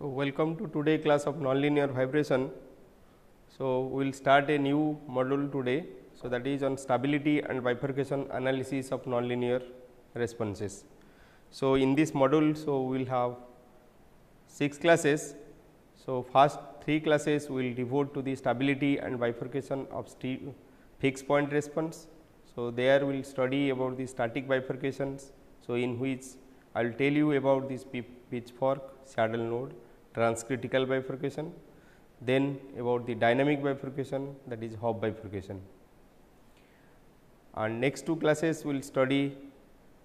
So, welcome to today class of nonlinear vibration. So, we will start a new module today. So, that is on stability and bifurcation analysis of nonlinear responses. So, in this module, we will have 6 classes. So, first 3 classes we will devote to the stability and bifurcation of fixed point response. So, there we will study about the static bifurcations. So, in which I will tell you about this pitchfork, saddle node, transcritical bifurcation, then about the dynamic bifurcation, that is Hopf bifurcation. And next 2 classes we will study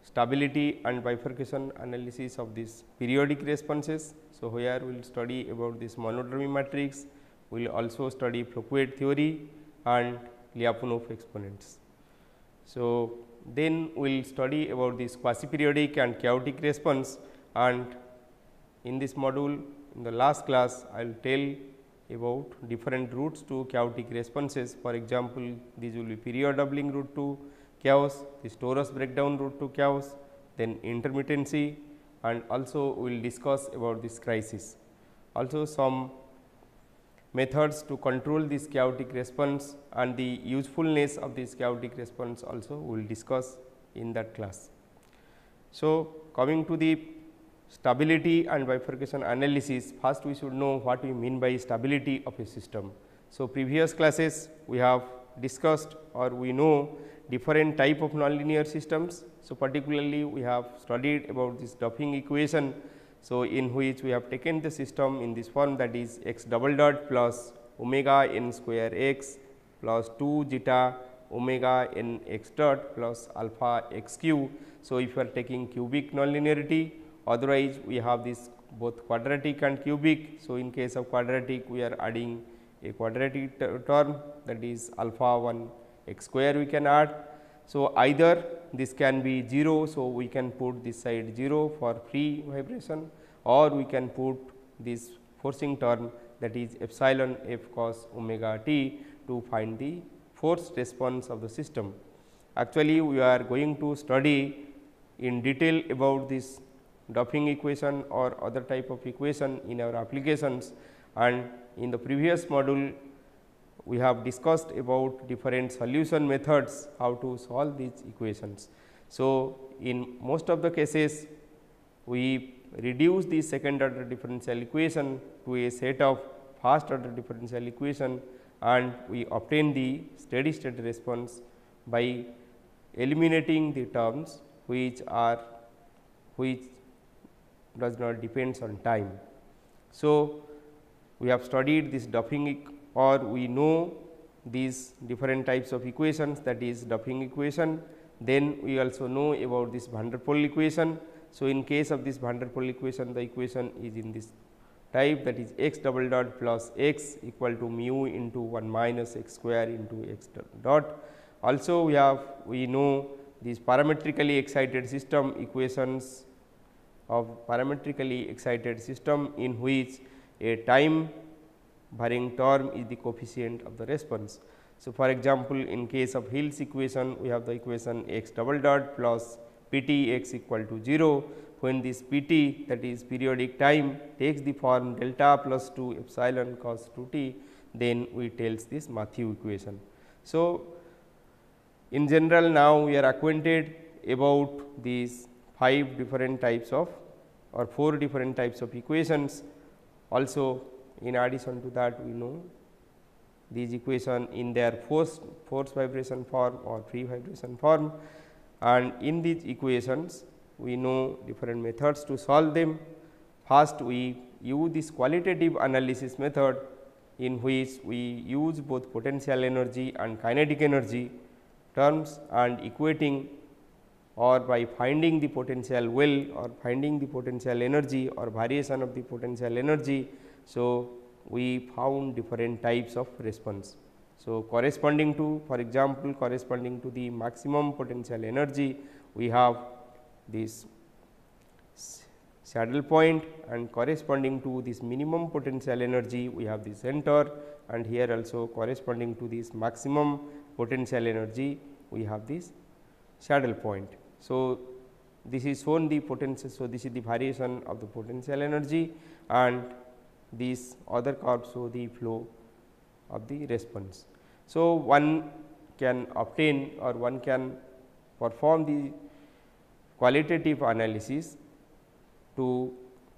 stability and bifurcation analysis of these periodic responses. So, where we will study about this monodromy matrix, we will also study Foucault theory and Lyapunov exponents. So, then we will study about this quasi periodic and chaotic response, and in this module in the last class I will tell about different routes to chaotic responses. For example, these will be period doubling route to chaos, this torus breakdown route to chaos, then intermittency, and also we will discuss about this crisis. Also some methods to control this chaotic response and the usefulness of this chaotic response also we will discuss in that class. So, coming to the stability and bifurcation analysis, first we should know what we mean by stability of a system. So, previous classes we have discussed or we know different type of nonlinear systems. So, particularly we have studied about this Duffing equation. So, in which we have taken the system in this form, that is x double dot plus omega n square x plus 2 zeta omega n x dot plus alpha x q. So, if you are taking cubic nonlinearity, otherwise we have this both quadratic and cubic. So, in case of quadratic we are adding a quadratic term, that is alpha 1 x square we can add. So, either this can be 0. So, we can put this side 0 for free vibration, or we can put this forcing term, that is epsilon f cos omega t, to find the forced response of the system. Actually, we are going to study in detail about this Duffing equation or other type of equation in our applications, and in the previous module we have discussed about different solution methods, how to solve these equations. So, in most of the cases we reduce the second order differential equation to a set of first order differential equation, and we obtain the steady state response by eliminating the terms which does not depends on time. So, we have studied this Duffing, or we know these different types of equations, that is Duffing equation. Then we also know about this van der Pol equation. So, in case of this van der Pol equation, the equation is in this type, that is x double dot plus x equal to mu into 1 minus x square into x dot. Also we know these parametrically excited system equations of parametrically excited system, in which a time varying term is the coefficient of the response. So, for example, in case of Hill's equation, we have the equation x double dot plus p t x equal to 0. When this p t, that is periodic time, takes the form delta plus 2 epsilon cos 2 t, then we tells this Matthew equation. So, in general, now we are acquainted about these 5 different types of or 4 different types of equations. Also, in addition to that, we know these equation in their force vibration form or free vibration form, and in these equations we know different methods to solve them. First, we use this qualitative analysis method, in which we use both potential energy and kinetic energy terms and equating, or by finding the potential well or finding the potential energy or variation of the potential energy. So, we found different types of response. So, corresponding to, for example, corresponding to the maximum potential energy, we have this saddle point, and corresponding to this minimum potential energy we have the center, and here also corresponding to this maximum potential energy we have this saddle point. So, this is shown the potential. So, this is the variation of the potential energy, and these other curves show the flow of the response. So, one can obtain or one can perform the qualitative analysis to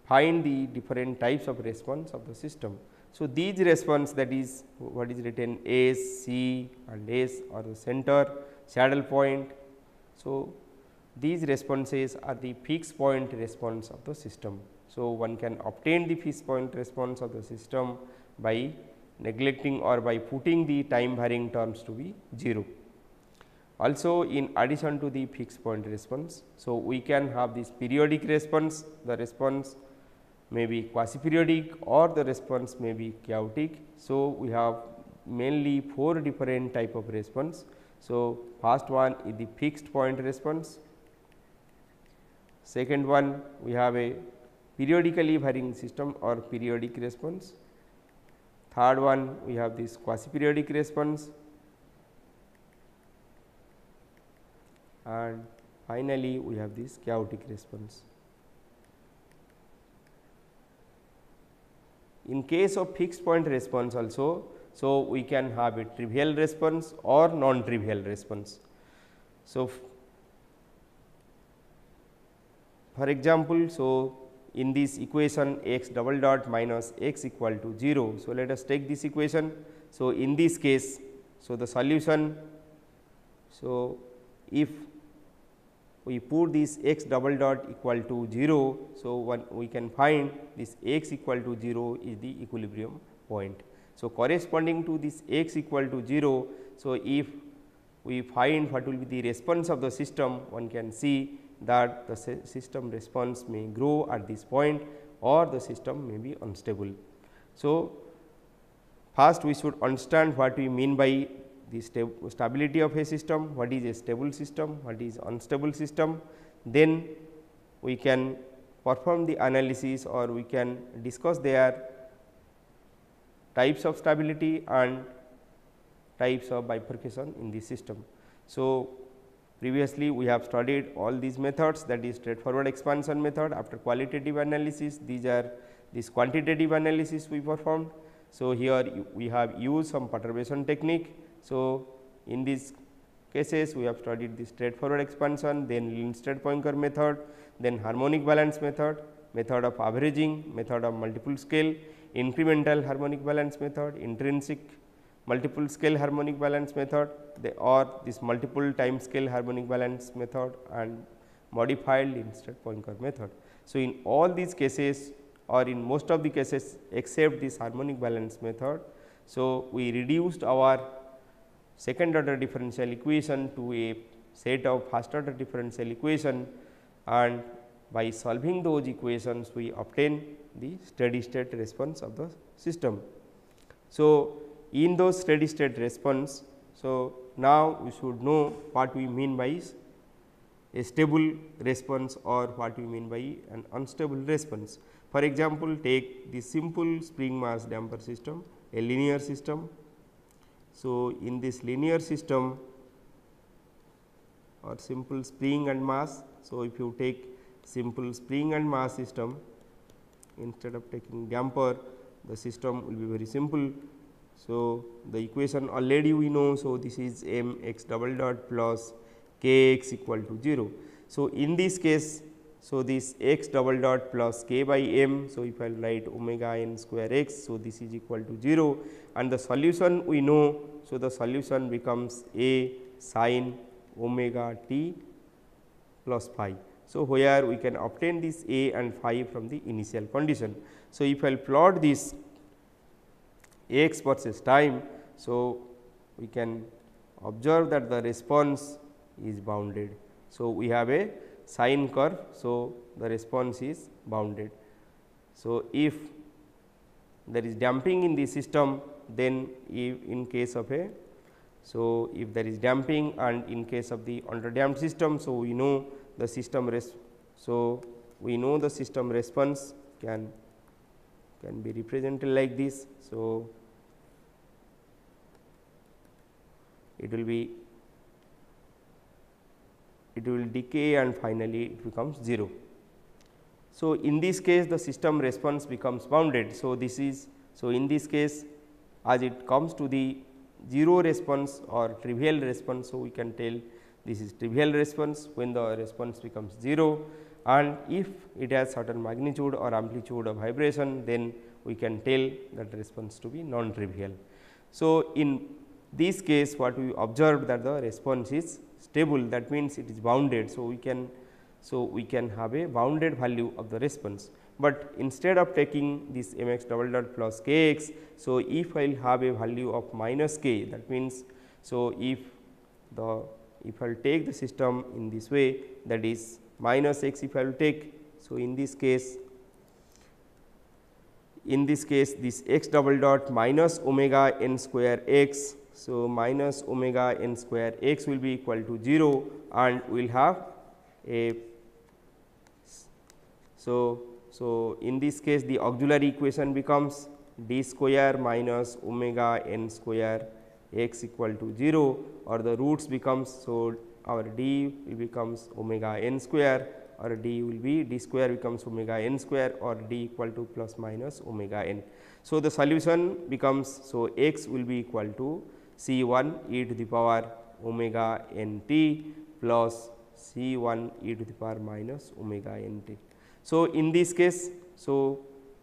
find the different types of response of the system. So, these response, that is what is written S, C and S or the center, saddle point. So, these responses are the fixed point response of the system. So, one can obtain the fixed point response of the system by neglecting or by putting the time varying terms to be 0. Also, in addition to the fixed point response, so we can have this periodic response. The response may be quasi periodic or the response may be chaotic. So, we have mainly 4 different type of response. So, first one is the fixed point response. Second one, we have a periodically varying system or periodic response. Third one, we have this quasi periodic response, and finally, we have this chaotic response. In case of fixed point response also, so we can have a trivial response or non-trivial response. So, for example, so in this equation x double dot minus x equal to 0. So, let us take this equation. So, in this case, so the solution, so if we put this x double dot equal to 0. So, we can find this x equal to 0 is the equilibrium point. So, corresponding to this x equal to 0. So, if we find what will be the response of the system, one can see that the system response may grow at this point or the system may be unstable. So, first we should understand what we mean by the stability of a system, what is a stable system, what is unstable system. Then we can perform the analysis or we can discuss their types of stability and types of bifurcation in the system. So, previously we have studied all these methods, that is straightforward expansion method. After qualitative analysis, these are this quantitative analysis we performed. So, here we have used some perturbation technique. So, in these cases we have studied the straightforward expansion, then Lindstedt-Poincare method, then harmonic balance method, method of averaging, method of multiple scale, incremental harmonic balance method, intrinsic multiple scale harmonic balance method, or this multiple time scale harmonic balance method and modified Lindstedt-Poincare method. So, in all these cases or in most of the cases except this harmonic balance method, so we reduced our second order differential equation to a set of first order differential equation, and by solving those equations we obtain the steady state response of the system. So, in those steady state response, so now we should know what we mean by a stable response or what we mean by an unstable response. For example, take the simple spring mass damper system, a linear system. So, in this linear system or simple spring and mass. So, if you take simple spring and mass system, instead of taking damper, the system will be very simple. So, the equation already we know. So, this is m x double dot plus k x equal to 0. So, in this case, so this x double dot plus k by m. So, if I write omega n square x, so this is equal to 0 and the solution we know. So, the solution becomes a sin omega t plus phi. So, where we can obtain this a and phi from the initial condition. So, if I plot this x versus time, so we can observe that the response is bounded. So, we have a sine curve. So, the response is bounded. So, if there is damping in the system, then if in case of a, so if there is damping and in case of the under damped system, so we know the system response can be represented like this. So, it will decay and finally, it becomes 0. So, in this case the system response becomes bounded. So, this is so in this case as it comes to the 0 response or trivial response. So, we can tell this is trivial response when the response becomes 0, and if it has certain magnitude or amplitude of vibration, then we can tell that response to be non trivial. So, in this case what we observed that the response is stable, that means it is bounded. So, we can have a bounded value of the response, but instead of taking this m x double dot plus k x. So, if I will have a value of minus k, that means, so if I will take the system in this way, that is minus x if I will take. So, in this case this x double dot minus omega n square x. So, minus omega n square x will be equal to 0, and we will have a so in this case the auxiliary equation becomes d square minus omega n square x equal to 0, or the roots becomes. So, our d will becomes omega n square, or d will be d square becomes omega n square, or d equal to plus minus omega n. So, the solution becomes, so x will be equal to C 1 e to the power omega n t plus C 1 e to the power minus omega n t. So, in this case, so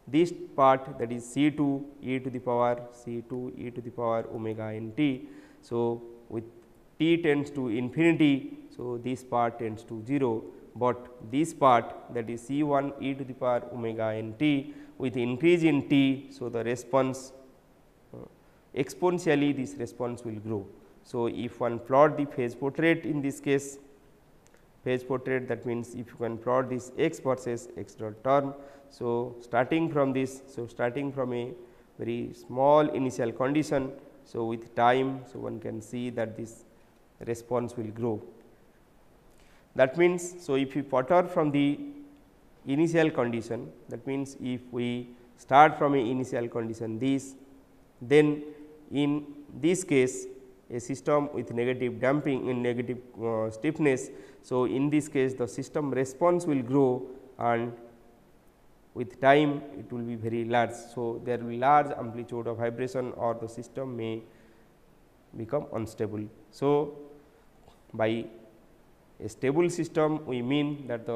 this part, that is C 2 e to the power omega n t. So, with t tends to infinity, so this part tends to 0, but this part, that is C 1 e to the power omega n t, with increase in t. So, the response exponentially this response will grow. So, if one plot the phase portrait, in this case phase portrait, that means if you can plot this x versus x dot term. So, starting from this, so starting from a very small initial condition. So, with time, so one can see that this response will grow. That means, so if you perturb from the initial condition, that means if we start from a initial condition this, then in this case a system with negative damping in negative stiffness. So, in this case the system response will grow, and with time it will be very large. So, there will be large amplitude of vibration, or the system may become unstable. So, by a stable system we mean that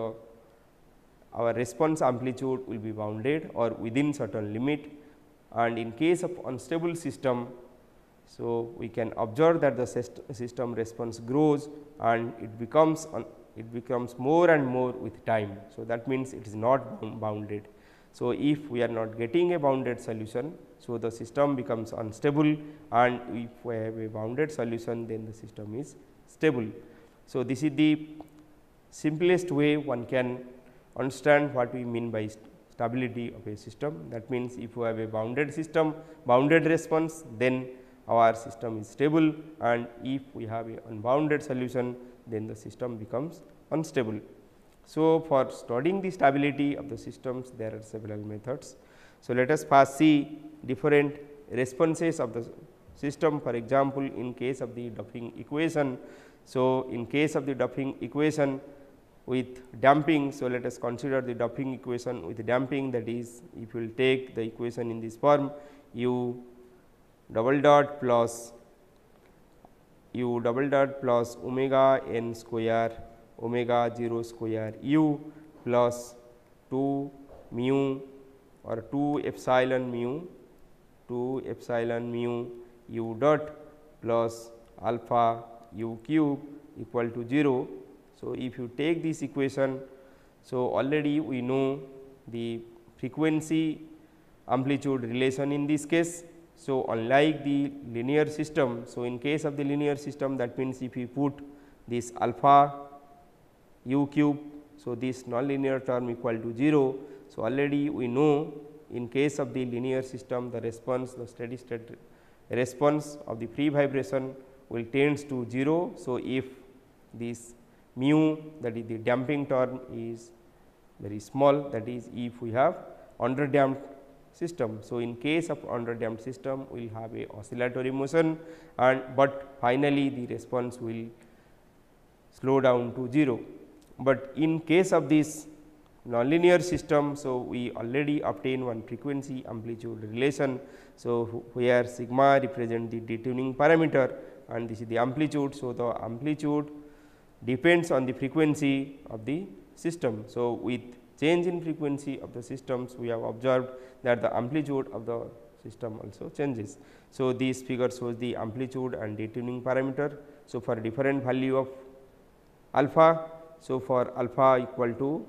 our response amplitude will be bounded or within certain limit, and in case of unstable system, so we can observe that the system response grows and it becomes more and more with time. So, that means it is not bounded. So, if we are not getting a bounded solution, so the system becomes unstable, and if we have a bounded solution, then the system is stable. So, this is the simplest way one can understand what we mean by stability of a system. That means, if we have a bounded system, bounded response, then our system is stable, and if we have a unbounded solution, then the system becomes unstable. So, for studying the stability of the systems, there are several methods. So, let us first see different responses of the system. For example, in case of the Duffing equation. So, in case of the Duffing equation with damping. So, let us consider the Duffing equation with damping, that is, if you will take the equation in this form, u double dot plus omega n square omega 0 square u plus 2 mu or 2 epsilon mu u dot plus alpha u cube equal to 0. So, if you take this equation, so already we know the frequency amplitude relation in this case. So, unlike the linear system, so in case of the linear system, that means if we put this alpha u cube, so this nonlinear term equal to 0. So, already we know in case of the linear system, the response, the steady state response of the free vibration will tends to 0. So, if this mu, that is the damping term, is very small, that is if we have underdamped system. So, in case of underdamped system, we will have a oscillatory motion, and but finally, the response will slow down to 0. But in case of this nonlinear system. So, we already obtain one frequency amplitude relation. So, where sigma represent the detuning parameter and this is the amplitude. So, the amplitude depends on the frequency of the system. So, with change in frequency of the systems, we have observed that the amplitude of the system also changes. So, this figure shows the amplitude and detuning parameter. So, for different value of alpha. So, for alpha equal to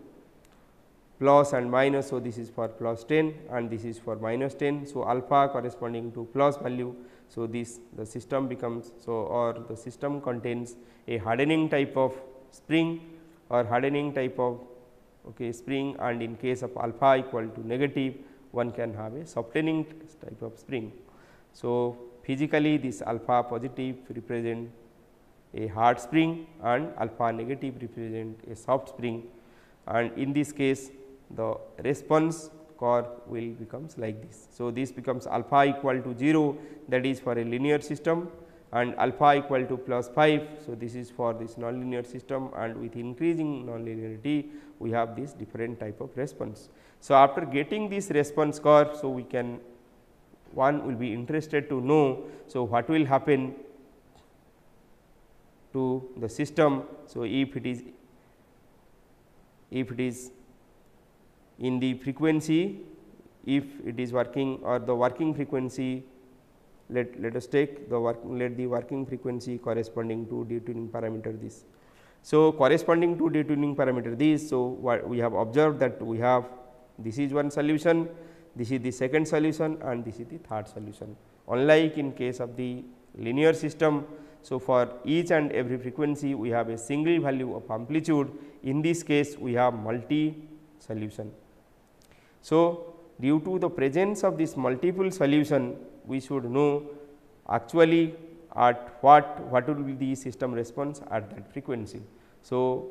plus and minus. So, this is for plus 10 and this is for minus 10. So, alpha corresponding to plus value. So, this the system becomes or the system contains a hardening type of spring or hardening type of spring, and in case of alpha equal to negative, one can have a softening type of spring. So, physically this alpha positive represent a hard spring and alpha negative represent a soft spring, and in this case the response curve will becomes like this. So, this becomes alpha equal to 0, that is for a linear system, and alpha equal to plus 5. So, this is for this nonlinear system, and with increasing nonlinearity we have this different type of response. So, after getting this response curve, so we can one will be interested to know. So, what will happen to the system. So, if it is in the frequency, if it is working or the working frequency, let us take the working frequency corresponding to detuning parameter this. So, corresponding to detuning parameter this. So, what we have observed that we have this is one solution, this is the second solution and this is the third solution. Unlike in case of the linear system. So, for each and every frequency we have a single value of amplitude. In this case we have multi solution. So, due to the presence of this multiple solution, we should know actually at what will be the system response at that frequency. So,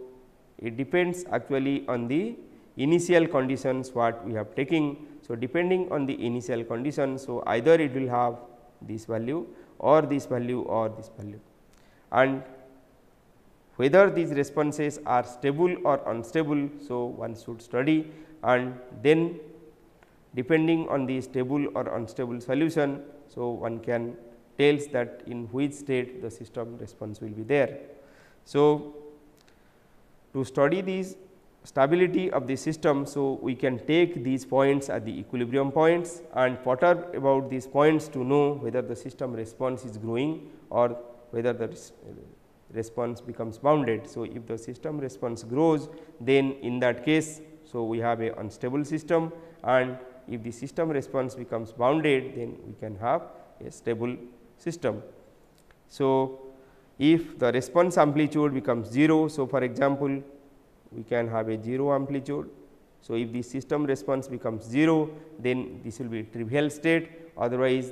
it depends actually on the initial conditions what we have taken. So, depending on the initial conditions, so either it will have this value or this value or this value, and whether these responses are stable or unstable. So, one should study, and then depending on the stable or unstable solution. So, one can tells that in which state the system response will be there. So, to study these stability of the system, so we can take these points as the equilibrium points and perturb about these points to know whether the system response is growing or whether the response becomes bounded. So, if the system response grows, then in that case, so we have a unstable system, and if the system response becomes bounded, then we can have a stable system. So, if the response amplitude becomes 0, so for example, we can have a 0 amplitude. So, if the system response becomes 0, then this will be trivial state, otherwise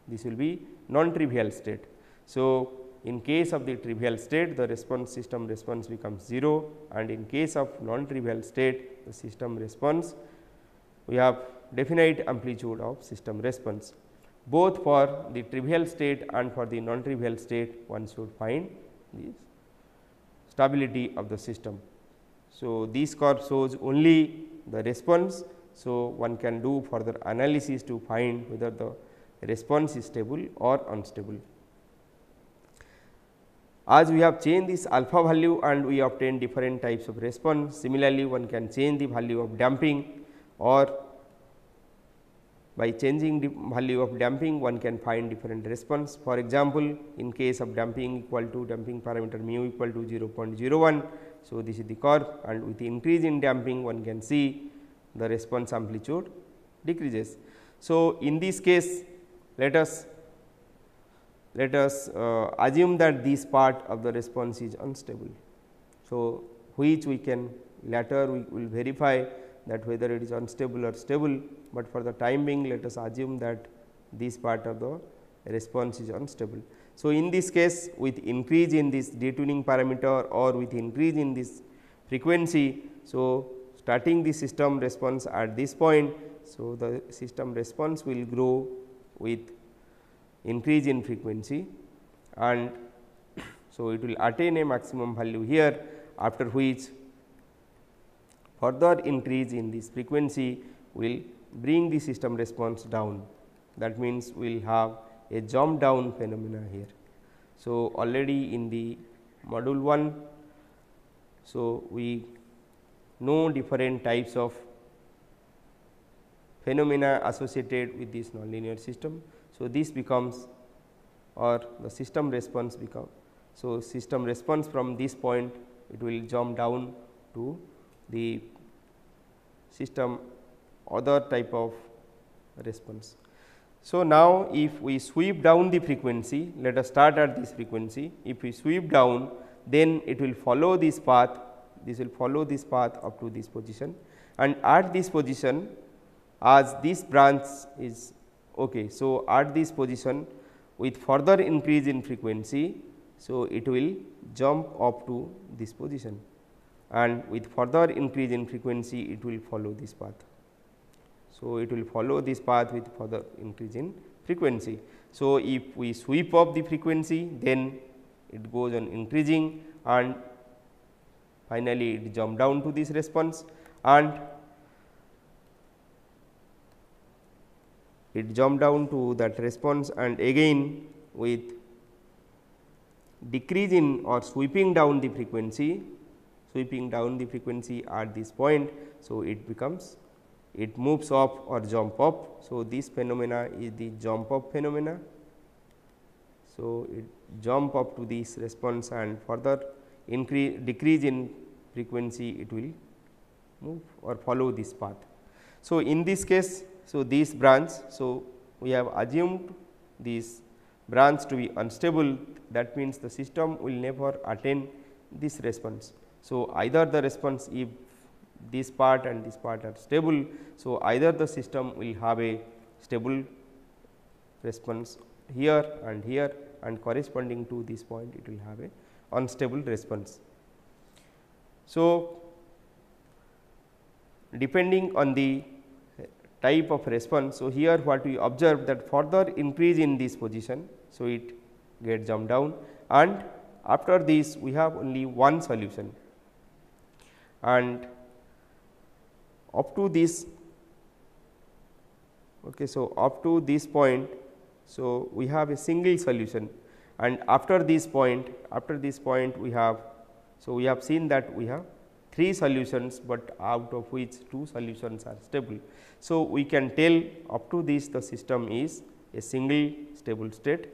this will be non-trivial state. So, in case of the trivial state, the system response becomes 0, and in case of non-trivial state, the system response we have definite amplitude of system response. Both for the trivial state and for the non-trivial state, one should find the stability of the system. So, this curve shows only the response. So, one can do further analysis to find whether the response is stable or unstable. As we have changed this alpha value and we obtain different types of response, similarly one can change the value of damping, or by changing the value of damping one can find different response. For example, in case of damping equal to damping parameter mu equal to 0.01. So, this is the curve, and with the increase in damping one can see the response amplitude decreases. So, in this case let us assume that this part of the response is unstable. So, which we can later we will verify that whether it is unstable or stable, but for the time being let us assume that this part of the response is unstable. So, in this case with increase in this detuning parameter or with increase in this frequency, so starting the system response at this point, so the system response will grow with increase in frequency, and so it will attain a maximum value here, after which further increase in this frequency will bring the system response down. That means, we will have a jump down phenomena here. So, already in the module 1, so we know different types of phenomena associated with this nonlinear system. So, this becomes, or the system response become. So, system response from this point, it will jump down to the system other type of response. So, now if we sweep down the frequency, let us start at this frequency. If we sweep down, then it will follow this path, this will follow this path up to this position, and at this position, as this branch is okay. So, at this position with further increase in frequency, so it will jump up to this position, and with further increase in frequency it will follow this path. So, it will follow this path with further increase in frequency. So, if we sweep up the frequency, then it goes on increasing and finally, it jump down to this response, and it jump down to that response, and again with decrease in or sweeping down the frequency at this point. So, it becomes, it moves up or jump up. So, this phenomena is the jump up phenomena. So, it jump up to this response and further decrease in frequency, it will move or follow this path. So, in this case, so this branch, so we have assumed this branch to be unstable, that means the system will never attain this response. So, either the response, if this part and this part are stable, so either the system will have a stable response here, and corresponding to this point it will have a unstable response. So, depending on the type of response, so here what we observe, that further increase in this position, so it get jump down, and after this we have only one solution, and up to this, okay, so up to this point, so we have a single solution, and after this point we have, so we have seen that we have 3 solutions, but out of which 2 solutions are stable. So, we can tell up to this the system is a single stable state.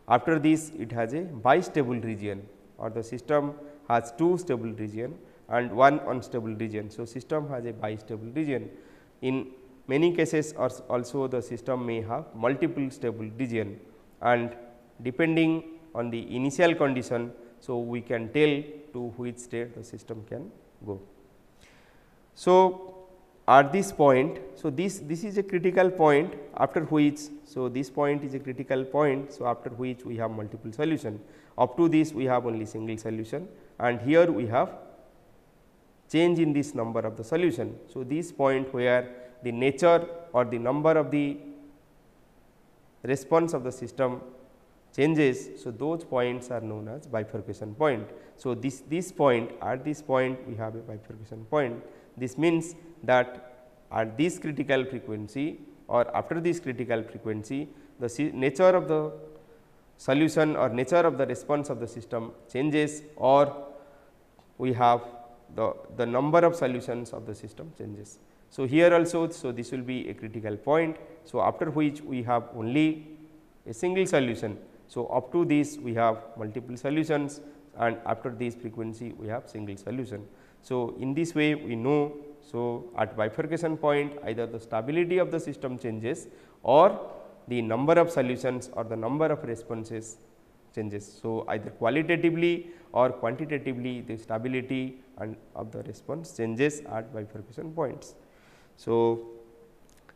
After this it has a bistable region, or the system has 2 stable region and 1 unstable region. So, system has a bistable region. In many cases also the system may have multiple stable region, and depending on the initial condition, so we can tell to which state the system can go. So, at this point, so this is a critical point, after which, so this point is a critical point, so after which we have multiple solution. Up to this we have only single solution, and here we have change in this number of the solution. So, this point where the nature or the number of the response of the system changes, so those points are known as bifurcation point. So, this point, at this point we have a bifurcation point. This means that at this critical frequency or after this critical frequency, the nature of the solution or nature of the response of the system changes, or we have the number of solutions of the system changes. So, here also, so this will be a critical point. So, after which we have only a single solution. So, up to this we have multiple solutions, and after this frequency we have single solution. So, in this way we know, so at bifurcation point either the stability of the system changes or the number of solutions or the number of responses changes. So, either qualitatively or quantitatively the stability and of the response changes at bifurcation points. So,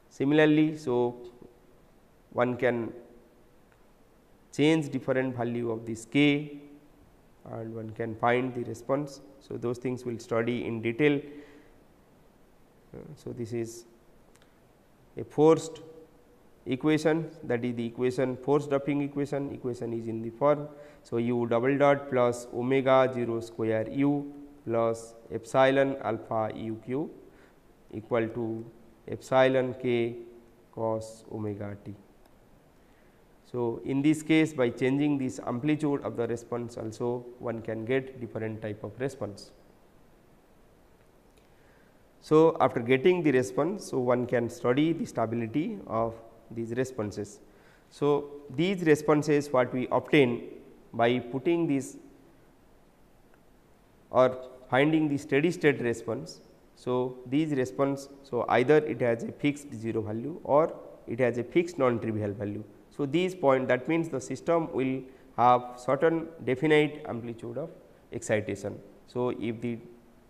similarly, so one can change different value of this k and one can find the response. So, those things we will study in detail. So, this is a forced equation, that is the equation force dropping equation is in the form. So, u double dot plus omega 0 square u plus epsilon alpha u q equal to epsilon k cos omega t. So, in this case by changing this amplitude of the response also one can get different type of response. So, after getting the response, so one can study the stability of these responses. So, these responses what we obtain by putting this or finding the steady state response. So, these response, so either it has a fixed 0 value or it has a fixed non trivial value. So, these point, that means the system will have certain definite amplitude of excitation. So, if the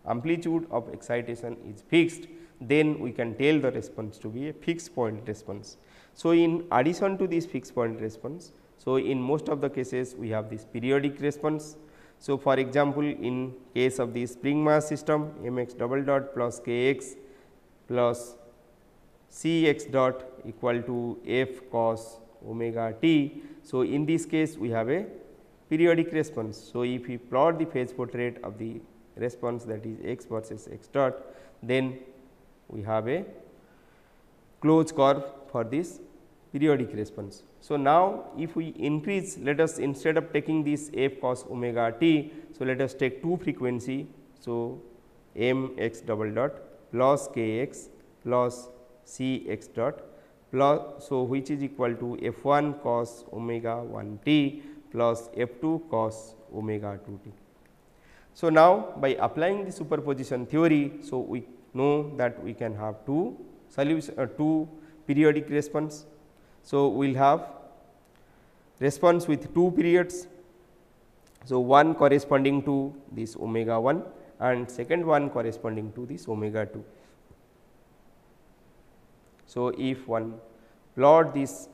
amplitude of excitation is fixed, then we can tell the response to be a fixed point response. So, in addition to this fixed point response, so in most of the cases we have this periodic response. So, for example, in case of the spring mass system m x double dot plus k x plus c x dot equal to f cos omega t. So, in this case we have a periodic response. So, if we plot the phase portrait of the response, that is x versus x dot, then we have a closed curve for this periodic response. So, now if we increase, let us instead of taking this f cos omega t, so let us take two frequency. So, m x double dot plus k x plus c x dot plus, so which is equal to f 1 cos omega 1 t plus f 2 cos omega 2 t. So, now by applying the superposition theory, so we know that we can have two periodic response. So, we will have response with two periods. So, one corresponding to this omega 1 and second one corresponding to this omega 2. So, if one plot this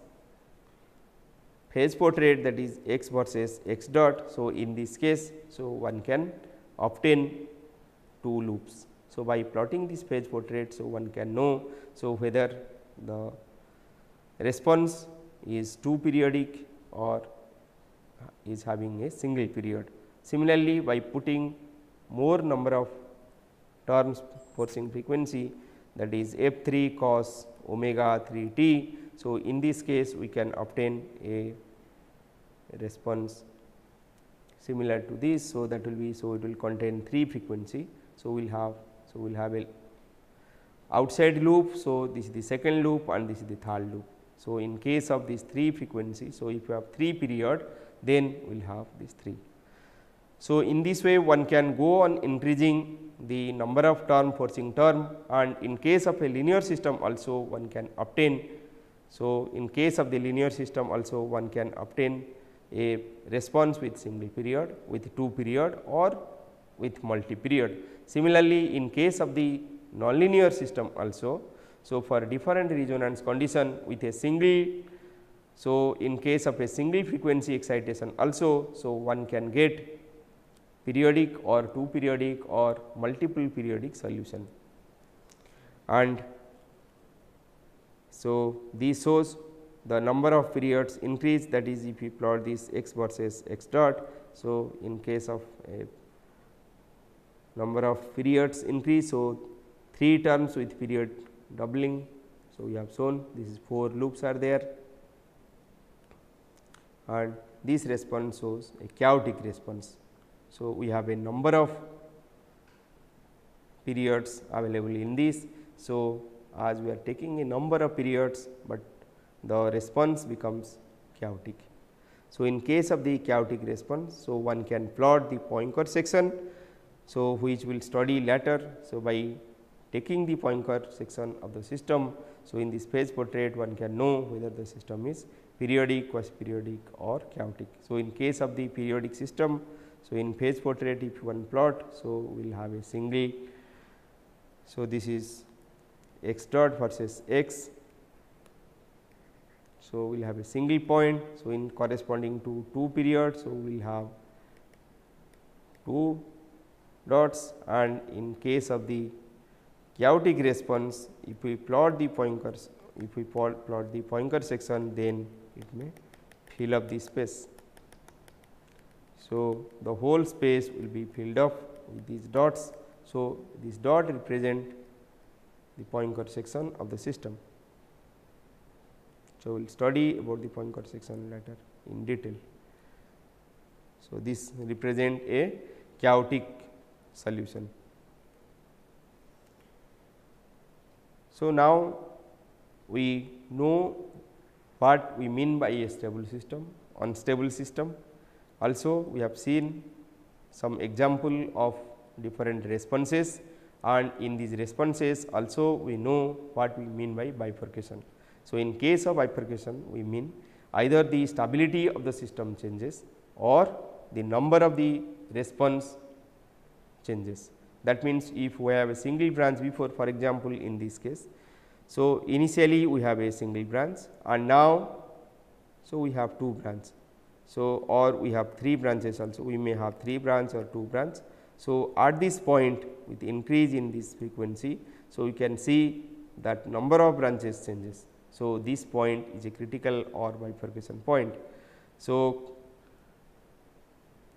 phase portrait, that is x versus x dot. So, in this case, so one can obtain two loops. So, by plotting this phase portrait, so one can know, so whether the response is two periodic or is having a single period. Similarly, by putting more number of terms forcing frequency, that is f 3 cos omega 3 t. So, in this case we can obtain a response similar to this. So, that will be, so it will contain 3 frequency. So, we will have a outside loop. So, this is the second loop and this is the third loop. So, in case of these 3 frequency, so if you have 3 period, then we will have these 3. So, in this way one can go on increasing the number of term forcing term, and in case of a linear system also one can obtain. So, in case of the linear system also one can obtain a response with single period, with 2 period or with multi period. Similarly, in case of the nonlinear system also, so for different resonance condition with a single, so in case of a single frequency excitation also, so one can get periodic or 2 periodic or multiple periodic solution. And so, this shows the number of periods increase, that is if we plot this x versus x dot. So, in case of a number of periods increase, so 3 terms with period doubling. So, we have shown this is 4 loops are there, and this response shows a chaotic response. So, we have a number of periods available in this. So, as we are taking a number of periods, but the response becomes chaotic. So, in case of the chaotic response, so one can plot the Poincare section, so which we will study later. So, by taking the Poincare section of the system, so in this phase portrait one can know whether the system is periodic, quasi periodic or chaotic. So, in case of the periodic system, so in phase portrait if one plot, so we will have a single. So, this is x dot versus x. So, we will have a single point. So, in corresponding to 2 periods, so we will have 2 dots, and in case of the chaotic response, if we plot the Poincare, if we plot the Poincare section, then it may fill up the space. So, the whole space will be filled up with these dots. So, this dot represent the Poincare section of the system. So, we will study about the Poincare section later in detail. So, this represent a chaotic solution. So, now we know what we mean by a stable system, unstable system. Also, we have seen some example of different responses, and in these responses also we know what we mean by bifurcation. So, in case of bifurcation, we mean either the stability of the system changes or the number of the response changes. That means, if we have a single branch before, for example, in this case. So, initially we have a single branch, and now, so we have 2 branches. So, or we have 3 branches also, we may have 3 branch or 2 branch. So, at this point with increase in this frequency, so we can see that number of branches changes. So, this point is a critical or bifurcation point. So,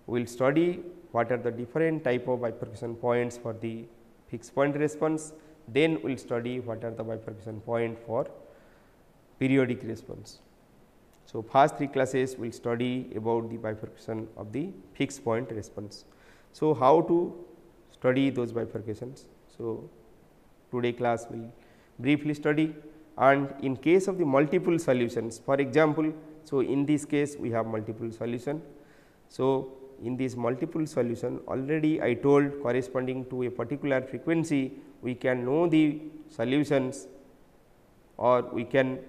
we will study what are the different type of bifurcation points for the fixed point response, then we will study what are the bifurcation point for periodic response. So, first 3 classes will study about the bifurcation of the fixed point response. So, how to study those bifurcations? So, today class will briefly study, and in case of the multiple solutions, for example, so in this case we have multiple solution. So, in this multiple solution, already I told corresponding to a particular frequency we can know the solutions, or we can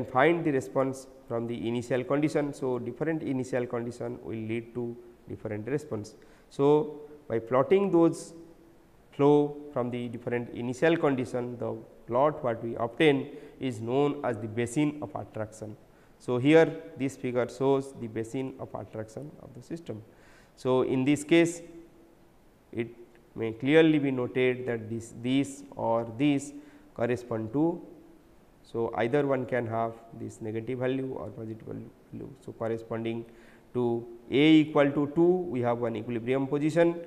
find the response from the initial condition. So, different initial condition will lead to different response. So, by plotting those flow from the different initial condition, the plot what we obtain is known as the basin of attraction. So, here this figure shows the basin of attraction of the system. So, in this case it may clearly be noted that this or this correspond to. So, either one can have this negative value or positive value. So, corresponding to A equal to 2, we have one equilibrium position,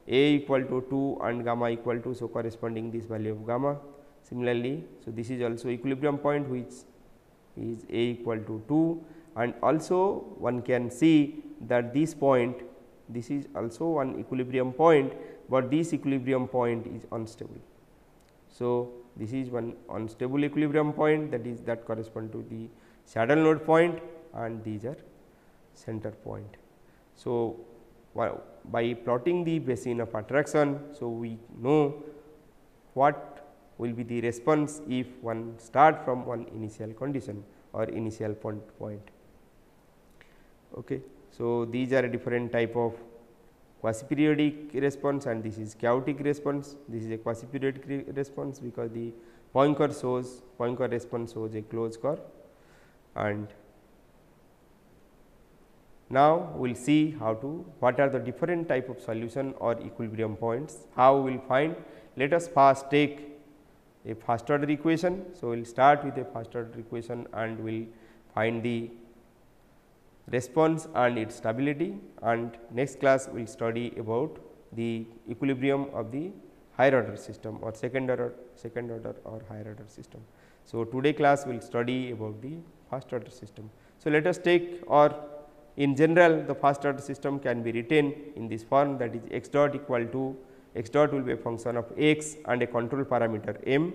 A equal to 2 and gamma equal to, so corresponding this value of gamma. Similarly, so this is also equilibrium point which is A equal to 2, and also one can see that this point, this is also one equilibrium point, but this equilibrium point is unstable. So, this is one unstable equilibrium point, that correspond to the saddle node point, and these are center point. So, by plotting the basin of attraction, so we know what will be the response if one start from one initial condition or initial point. Okay. So, these are a different type of quasi-periodic response, and this is chaotic response. This is a quasi-periodic response because the Poincare response shows a closed curve. And now, we will see what are the different type of solution or equilibrium points, how we will find. Let us first take a first order equation. So, we will start with a first order equation and we will find the response and its stability, and next class we will study about the equilibrium of the higher order system or second order or higher order system. So, today class will study about the first order system. So, let us take, or in general the first order system can be written in this form, that is x dot equal to, x dot will be a function of x and a control parameter m.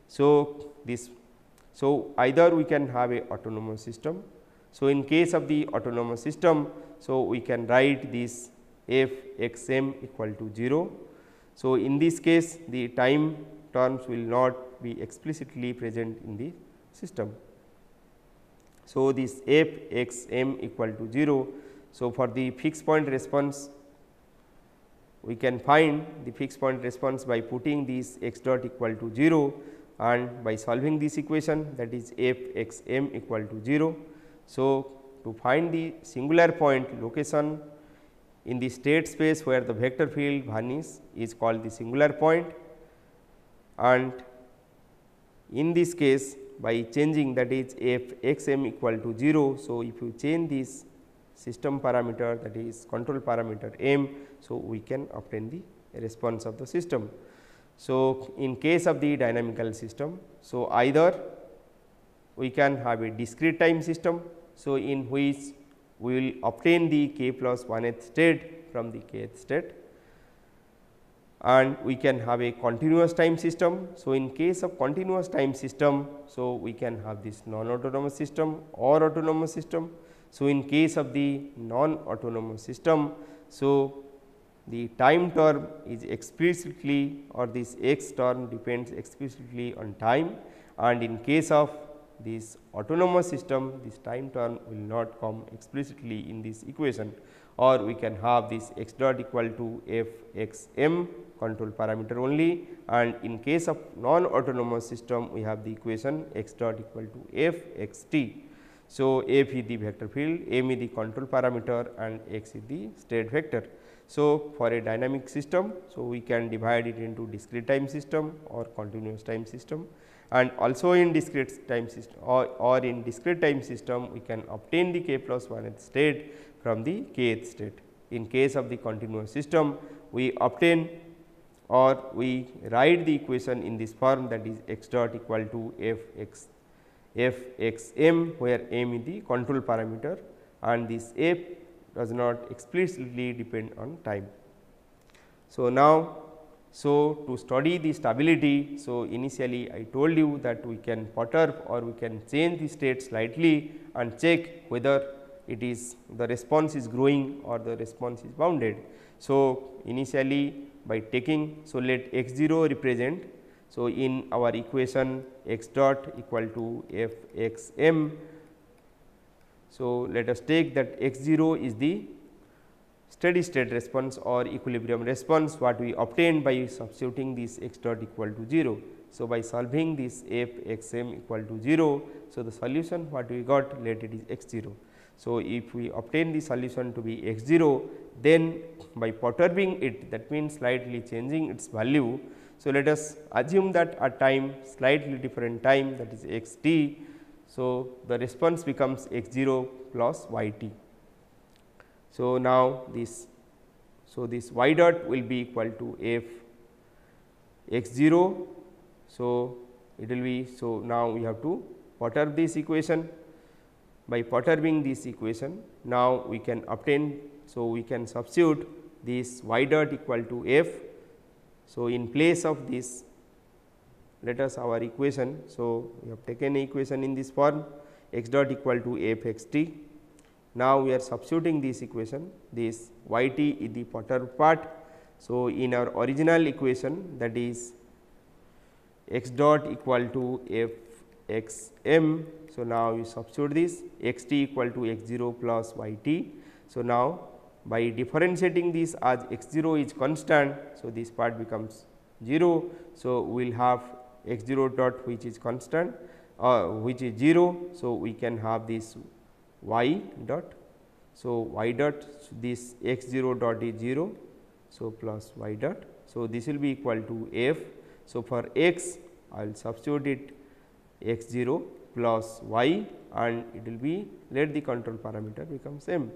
So, either we can have a autonomous system. So, in case of the autonomous system, so we can write this f x m equal to 0. So, in this case the time terms will not be explicitly present in the system. So, this f x m equal to 0. So, for the fixed point response, we can find the fixed point response by putting this x dot equal to 0 and by solving this equation, that is f x m equal to 0. So, to find the singular point location in the state space where the vector field vanish is called the singular point, and in this case by changing, that is f x m equal to 0. So, if you change this system parameter, that is control parameter m, so we can obtain the response of the system. So, in case of the dynamical system, so either we can have a discrete time system, so in which we will obtain the k plus 1th state from the kth state, and we can have a continuous time system. So, in case of continuous time system, so we can have this non-autonomous system or autonomous system. So, in case of the non-autonomous system, so the time term is explicitly, or this x term depends explicitly on time, and in case of this autonomous system, this time term will not come explicitly in this equation, or we can have this x dot equal to f x m control parameter only, and in case of non autonomous system we have the equation x dot equal to f x t. So, f is the vector field, m is the control parameter, and x is the state vector. So, for a dynamic system, so we can divide it into discrete time system or continuous time system, and also in discrete time system or in discrete time system we can obtain the k plus 1th state from the kth state. In case of the continuous system, we obtain or we write the equation in this form, that is x dot equal to f x m, where m is the control parameter and this f does not explicitly depend on time. So, now to study the stability, so initially I told you that we can perturb or we can change the state slightly and check whether it is the response is growing or the response is bounded. So, initially by taking, so let x 0 represent, so in our equation x dot equal to f x m. So, let us take that x 0 is the steady state response or equilibrium response, what we obtained by substituting this x dot equal to 0. So, by solving this f x m equal to 0, so the solution what we got, let it is x 0. So, if we obtain the solution to be x 0, then by perturbing it, that means slightly changing its value. So, let us assume that at time slightly different time, that is x t. So, the response becomes x 0 plus y t. So, now this y dot will be equal to f x 0. So, it will be, so now we have to perturb this equation. By perturbing this equation, now we can obtain, so we can substitute this y dot equal to f. So, in place of this, let us our equation. So, we have taken an equation in this form, x dot equal to f x t. Now, we are substituting this equation, this y t is the perturbed part. So, in our original equation, that is x dot equal to f x m. So, now you substitute this x t equal to x 0 plus y t. So, now by differentiating this as x 0 is constant, so this part becomes 0. So, we will have x 0 dot which is constant which is 0. So, we can have this y dot. So, y dot, this x 0 dot is 0. So, plus y dot. So, this will be equal to f. So, for x I will substitute it x 0 plus y, and it will be, let the control parameter becomes m.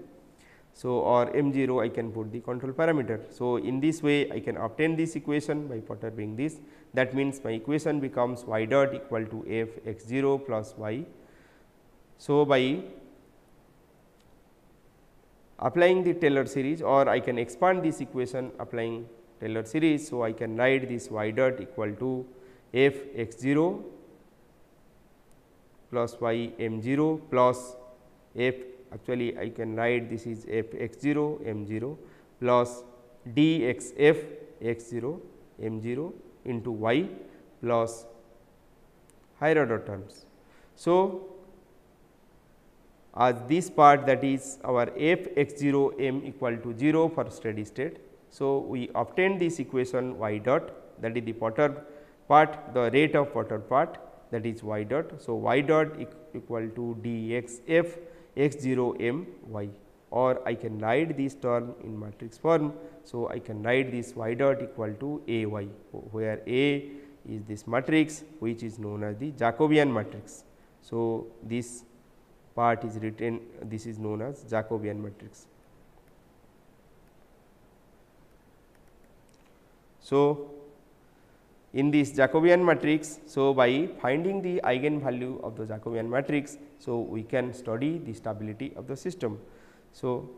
So, or m 0 I can put the control parameter. So, in this way I can obtain this equation by perturbing this. That means, my equation becomes y dot equal to f x 0 plus y. So, by applying the Taylor series, or I can expand this equation applying Taylor series. So, I can write this y dot equal to f x 0 plus y m 0 plus f, actually I can write this is f x 0 m 0 plus d x f x 0 m 0 into y plus higher order terms. So, as this part, that is our f x 0 m equal to 0 for steady state. So, we obtain this equation y dot, that is the perturbed part, the rate of perturbed part, that is y dot. So, y dot equal to d x f x 0 m y, or I can write this term in matrix form. So, I can write this y dot equal to a y, where A is this matrix which is known as the Jacobian matrix. So, this part is written, this is known as Jacobian matrix. So, in this Jacobian matrix. So, by finding the eigenvalue of the Jacobian matrix, so we can study the stability of the system. So,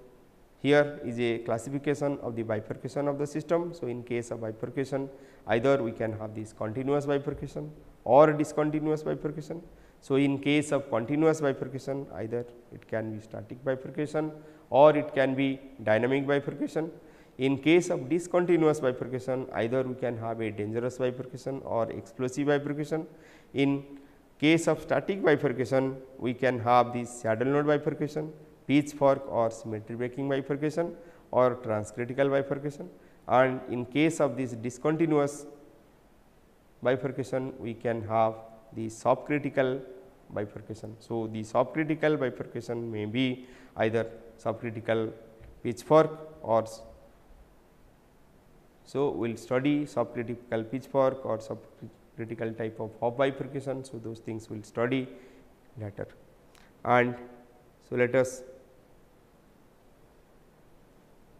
here is a classification of the bifurcation of the system. So, in case of bifurcation, either we can have this continuous bifurcation or discontinuous bifurcation. So, in case of continuous bifurcation, either it can be static bifurcation or it can be dynamic bifurcation. In case of discontinuous bifurcation, either we can have a dangerous bifurcation or explosive bifurcation. In case of static bifurcation, we can have this saddle node bifurcation, pitchfork or symmetry breaking bifurcation or transcritical bifurcation, and in case of this discontinuous bifurcation, we can have the subcritical bifurcation. So, the subcritical bifurcation may be either subcritical pitchfork or so we will study subcritical pitchfork or subcritical type of hop bifurcation. So, those things we will study later. And so, let us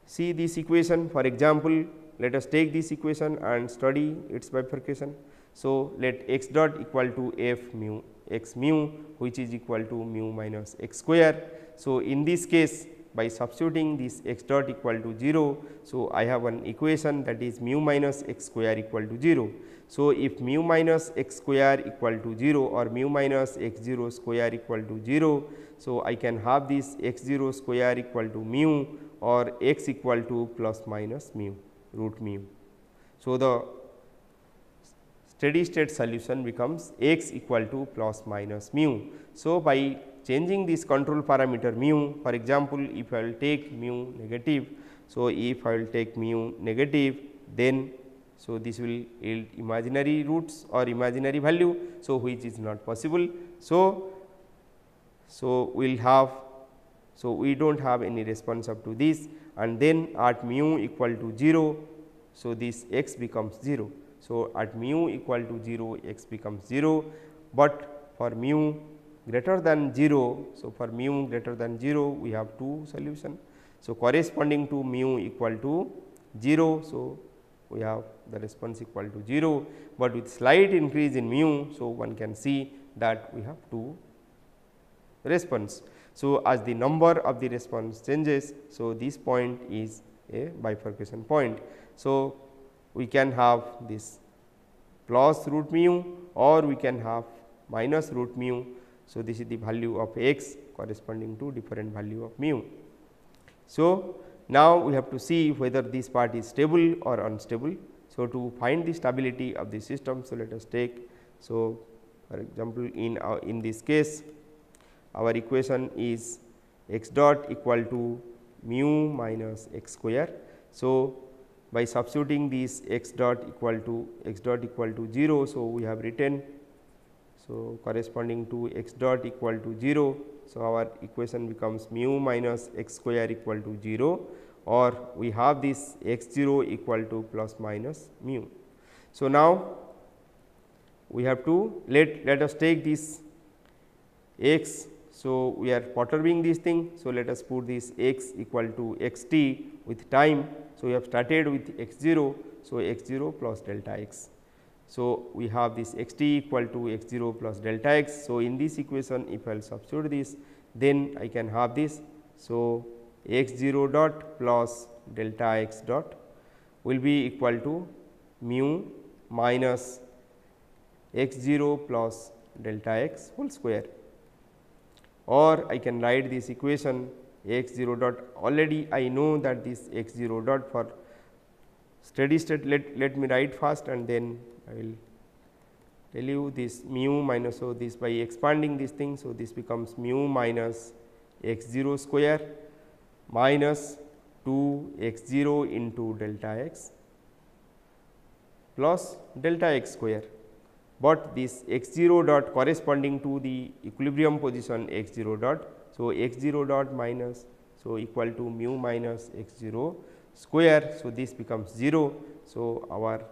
see this equation. For example, let us take this equation and study its bifurcation. So, let x dot equal to f mu x mu, which is equal to mu minus x square. So, in this case, by substituting this x dot equal to 0. So, I have one equation that is mu minus x square equal to 0. So, if mu minus x square equal to 0 or mu minus x 0 square equal to 0. So, I can have this x 0 square equal to mu or x equal to plus minus mu root mu. So, the steady state solution becomes x equal to plus minus mu. So, by changing this control parameter mu, for example, if I will take mu negative. So, if I will take mu negative, then so this will yield imaginary roots or imaginary value. So, which is not possible. So, we will have, so we do not have any response up to this, and then at mu equal to 0. So, this x becomes 0. So, at mu equal to 0, x becomes 0, but for mu greater than 0. So, for mu greater than 0, we have two solution. So, corresponding to mu equal to 0. So, we have the response equal to 0, but with slight increase in mu. So, one can see that we have two response. So, as the number of the response changes, so this point is a bifurcation point. So, we can have this plus root mu or we can have minus root mu. So, this is the value of x corresponding to different value of mu. So, now we have to see whether this part is stable or unstable. So, to find the stability of the system, so let us take, so for example, in this case our equation is x dot equal to mu minus x square. So, by substituting this x dot equal to 0. So, we have written, so corresponding to x dot equal to 0. So, our equation becomes mu minus x square equal to 0, or we have this x 0 equal to plus minus mu. So, now we have to let us take this x. So, we are perturbing this thing. So, let us put this x equal to x t with time. So, we have started with x 0. So, x 0 plus delta x. So, we have this x t equal to x 0 plus delta x. So, in this equation, if I will substitute this, then I can have this. So, x 0 dot plus delta x dot will be equal to mu minus x 0 plus delta x whole square, or I can write this equation x 0 dot. Already I know that this x 0 dot for steady state, let me write first and then I will tell you this mu minus. So, this by expanding this thing. So, this becomes mu minus x 0 square minus 2 x 0 into delta x plus delta x square, but this x 0 dot corresponding to the equilibrium position x 0 dot. So, x 0 dot minus, so equal to mu minus x 0 square. So, this becomes 0. So, our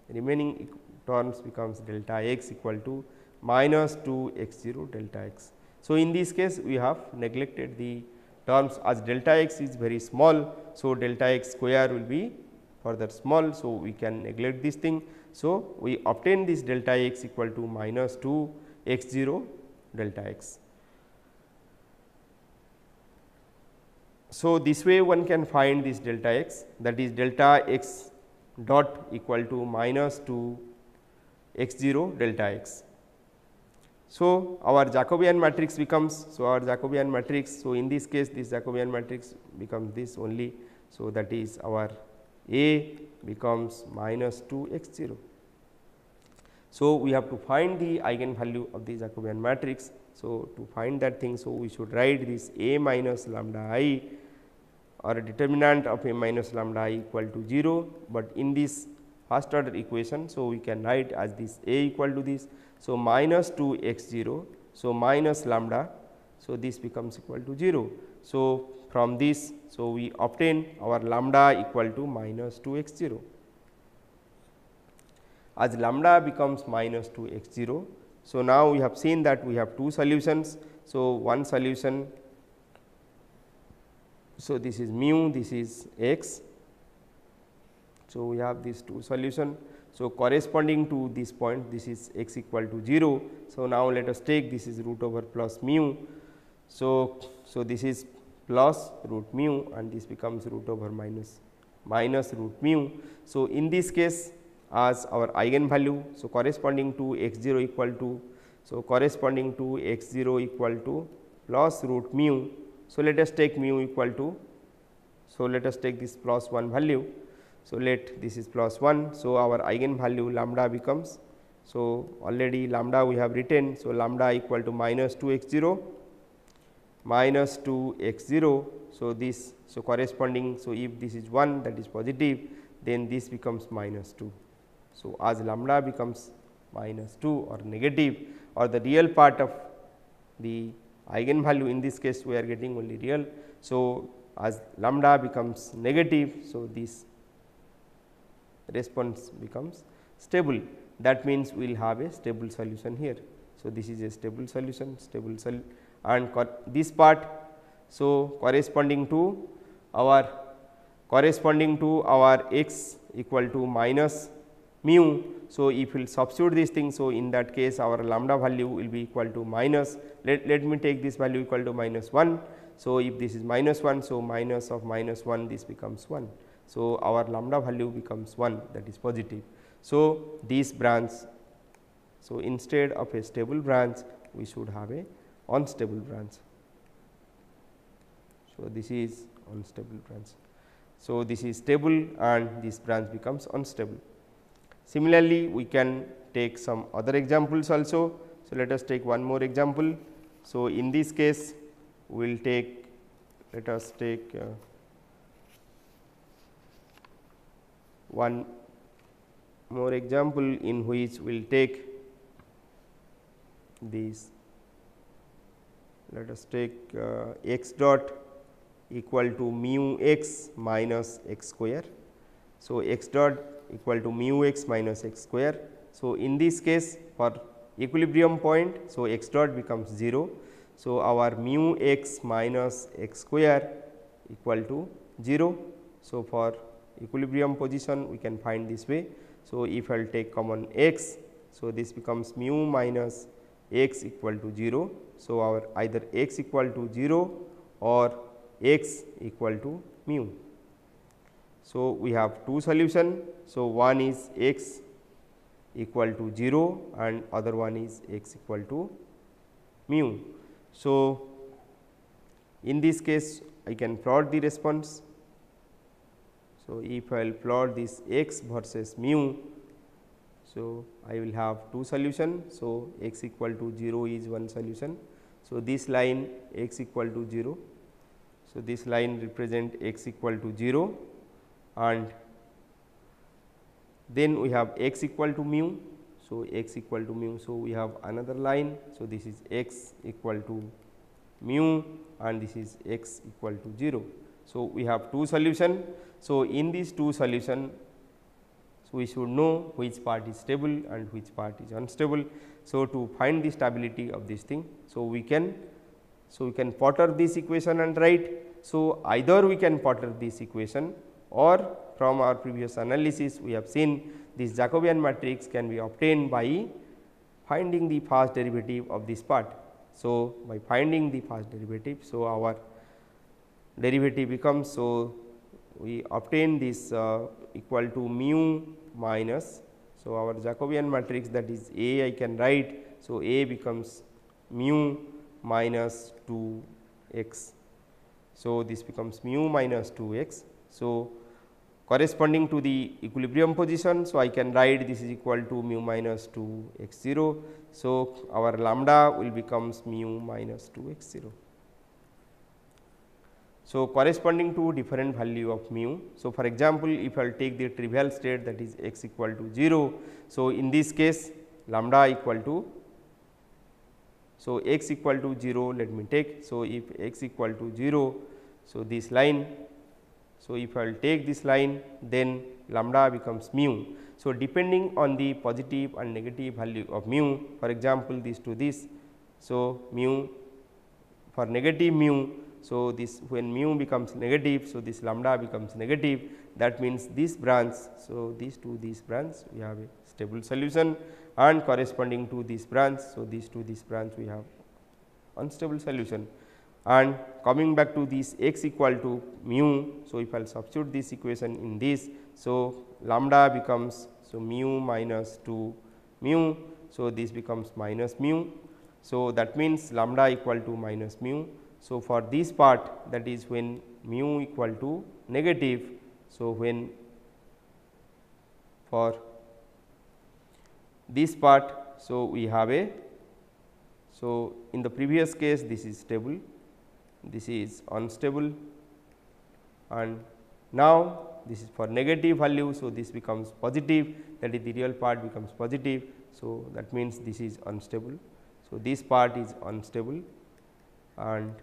remaining terms becomes delta x equal to minus 2 x 0 delta x. So, in this case we have neglected the terms as delta x is very small. So, delta x square will be further small. So, we can neglect this thing. So, we obtain this delta x equal to minus 2 x 0 delta x. So, this way one can find this delta x, that is delta x dot equal to minus 2 x 0 delta x. So, our Jacobian matrix becomes, so our Jacobian matrix, so in this case this Jacobian matrix becomes this only. So, that is our A becomes minus 2 x 0. So, we have to find the eigenvalue of the Jacobian matrix. So, to find that thing, so we should write this A minus lambda I or a determinant of A minus lambda I equal to 0, but in this first order equation. So, we can write as this A equal to this. So, minus 2 x 0. So, minus lambda. So, this becomes equal to 0. So, from this, so we obtain our lambda equal to minus 2 x 0. As lambda becomes minus 2 x 0. So, now we have seen that we have two solutions. So, one solution, so this is mu, this is x. So, we have these two solution. So, corresponding to this point, this is x equal to 0. So, now let us take this is root over plus mu. So, this is plus root mu and this becomes root over minus root mu. So, in this case as our eigenvalue, so corresponding to x 0 equal to, so corresponding to x 0 equal to plus root mu. So, let us take mu equal to, so let us take this plus 1 value. So, let this is plus 1. So, our eigenvalue lambda becomes, so already lambda we have written. So, lambda equal to minus 2 x 0 minus 2 x 0. So, this, so corresponding, so if this is 1, that is positive, then this becomes minus 2. So, as lambda becomes minus 2 or negative or the real part of the eigenvalue, in this case we are getting only real. So, as lambda becomes negative, so this response becomes stable. That means we will have a stable solution here. So, this is a stable solution, and this part, so corresponding to our x equal to minus mu. So, if we will substitute this thing, so in that case our lambda value will be equal to minus, let me take this value equal to minus 1. So, if this is minus 1, so minus of minus 1, this becomes 1. So, our lambda value becomes 1, that is positive. So, this branch, so instead of a stable branch we should have a unstable branch. So, this is unstable branch. So, this is stable and this branch becomes unstable. Similarly, we can take some other examples also. So, let us take one more example. So, in this case we will take, let us take one more example in which we will take this, let us take x dot equal to mu x minus x square. So, x dot equal to mu x minus x square. So, in this case for equilibrium point, so x dot becomes 0. So, our mu x minus x square equal to 0. So, for equilibrium position we can find this way. So, if I will take common x, so this becomes mu minus x equal to 0. So, our either x equal to 0 or x equal to mu. So, we have two solution. So, one is x equal to 0 and other one is x equal to mu. So, in this case I can plot the response. So, if I will plot this x versus mu, so I will have two solutions. So, x equal to 0 is one solution. So, this line x equal to 0. So, this line represent x equal to 0 and then we have x equal to mu. So, x equal to mu. So, we have another line. So, this is x equal to mu and this is x equal to 0. So, we have two solution. So, in these two solution, so we should know which part is stable and which part is unstable. So, to find the stability of this thing, so we can potter this equation and write. So, either we can potter this equation or from our previous analysis we have seen this Jacobian matrix can be obtained by finding the first derivative of this part. So, by finding the first derivative, so our derivative becomes, so we obtain this equal to mu minus. So, our Jacobian matrix, that is A, I can write. So, A becomes mu minus 2 x. So, this becomes mu minus 2 x. So, corresponding to the equilibrium position. So, I can write this is equal to mu minus 2 x 0. So, our lambda will becomes mu minus 2 x 0. So, corresponding to different value of mu. So, for example, if I will take the trivial state, that is x equal to 0. So, in this case lambda equal to, so x equal to 0, let me take. So, if x equal to 0, so this line, so if I will take this line, then lambda becomes mu. So, depending on the positive and negative value of mu, for example, this to this. So, mu for negative mu, so this when mu becomes negative, so this lambda becomes negative, that means this branch, so this to this branch we have a stable solution, and corresponding to this branch, so this to this branch we have unstable solution. And coming back to this x equal to mu, so if I will substitute this equation in this, so lambda becomes, so mu minus 2 mu, so this becomes minus mu. So, that means lambda equal to minus mu. So, for this part, that is when mu equal to negative. So, when for this part, so we have a, so in the previous case this is stable, this is unstable, and now this is for negative value. So, this becomes positive, that is the real part becomes positive. So, that means this is unstable. So, this part is unstable, and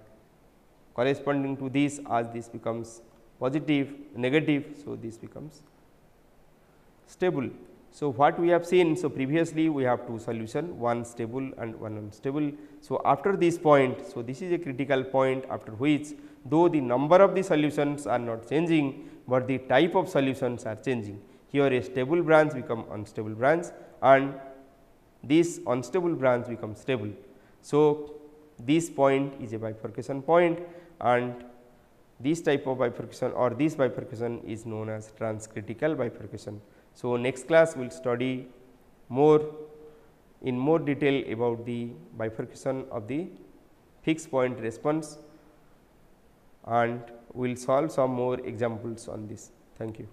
corresponding to this, as this becomes positive negative. So, this becomes stable. So, what we have seen, so previously we have two solution, one stable and one unstable. So, after this point, so this is a critical point after which though the number of the solutions are not changing, but the type of solutions are changing. Here a stable branch become unstable branch, and this unstable branch becomes stable. So, this point is a bifurcation point, and this type of bifurcation or this bifurcation is known as transcritical bifurcation. So, next class we will study more in more detail about the bifurcation of the fixed point response, and we will solve some more examples on this. Thank you.